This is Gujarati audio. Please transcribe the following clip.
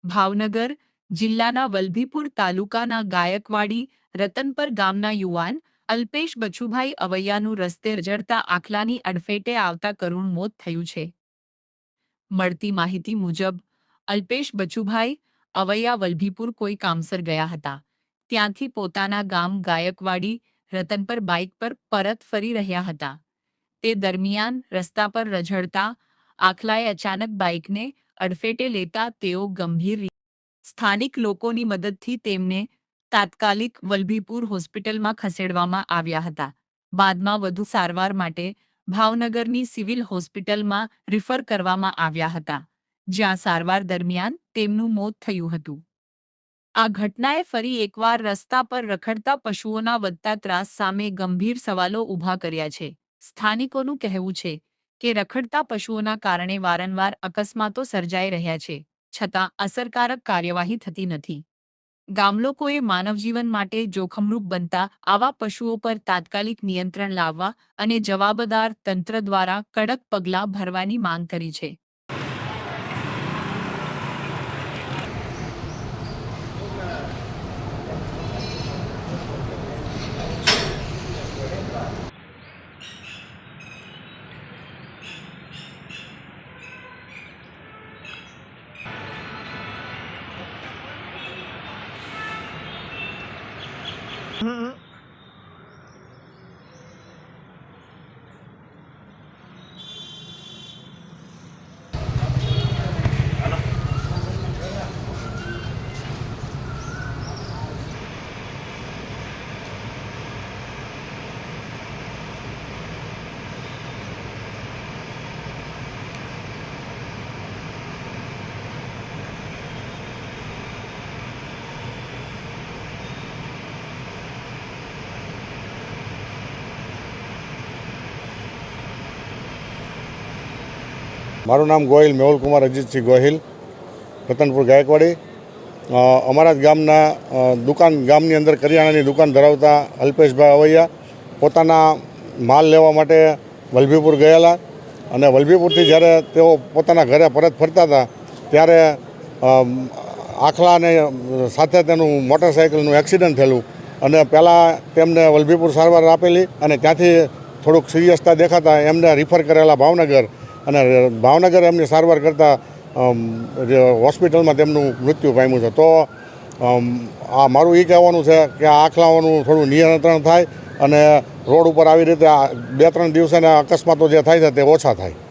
ભાવનગર જિલ્લાના વલભીપુર તાલુકાના ગાયકવાડી રતનપર ગામના યુવાન અલ્પેશ બચુભાઈ અવૈયાનું રસ્તે રઝળતા આખલાની અડફેટે આવતા કરુણ મોત થયું છે। મળતી માહિતી મુજબ અલ્પેશ બચુભાઈ અવૈયા વલભીપુર કોઈ કામસર ગયા હતા। ત્યાંથી પોતાના ગામ ગાયકવાડી રતનપર બાઇક પર પરત ફરી રહ્યા હતા। તે દરમિયાન રસ્તા પર રઝળતા આખલાએ અચાનક બાઇકને અડફેટે લેતા તેઓ ગંભીર સ્થાનિક લોકોની મદદથી તેમને તાત્કાલિક વલભીપુર હોસ્પિટલમાં ખસેડવામાં આવ્યા હતા। બાદમાં વધુ સારવાર માટે ભાવનગરની સિવિલ હોસ્પિટલમાં રિફર કરવામાં આવ્યા હતા, જ્યાં સારવાર દરમિયાન તેમનું મોત થયું હતું। આ ઘટનાએ ફરી એકવાર રસ્તા પર રખડતા પશુઓના વધતા ત્રાસ સામે ગંભીર સવાલો ઊભા કર્યા છે। સ્થાનિકોનું કહેવું છે કે રખડતા પશુઓના કારણે વારંવાર અકસ્માતો સર્જાઈ રહ્યા છે, છતાં અસરકારક કાર્યવાહી થતી નથી। ગામલોકોએ માનવજીવન માટે જોખમરૂપ બનતા આવા પશુઓ પર તાત્કાલિક નિયંત્રણ લાવવા અને જવાબદાર તંત્ર દ્વારા કડક પગલાં ભરવાની માંગ કરી છે। મારું નામ ગોહિલ મેહુલ કુમાર અજીતસિંહ ગોહિલ, રતનપુર ગાયકવાડી। અમારા જ ગામના ગામની અંદર કરિયાણાની દુકાન ધરાવતા અલ્પેશભાઈ અવૈયા પોતાના માલ લેવા માટે વલભીપુર ગયેલા અને વલભીપુરથી જ્યારે તેઓ પોતાના ઘરે પરત ફરતા હતા ત્યારે આખલાને સાથે તેનું મોટરસાઇકલનું એક્સિડન્ટ થયેલું અને પહેલાં તેમને વલભીપુર સારવાર આપેલી અને ત્યાંથી થોડુંક સિરિયસતા દેખાતા એમને રિફર કરેલા ભાવનગર અને ભાવનગર એમની સારવાર કરતાં હોસ્પિટલમાં તેમનું મૃત્યુ પામ્યું છે। તો આ મારું એ કહેવાનું છે કે આ આખલાઓનું થોડું નિયંત્રણ થાય અને રોડ ઉપર આવી રીતે 2-3 દિવસના અકસ્માતો જે થાય છે તે ઓછા થાય।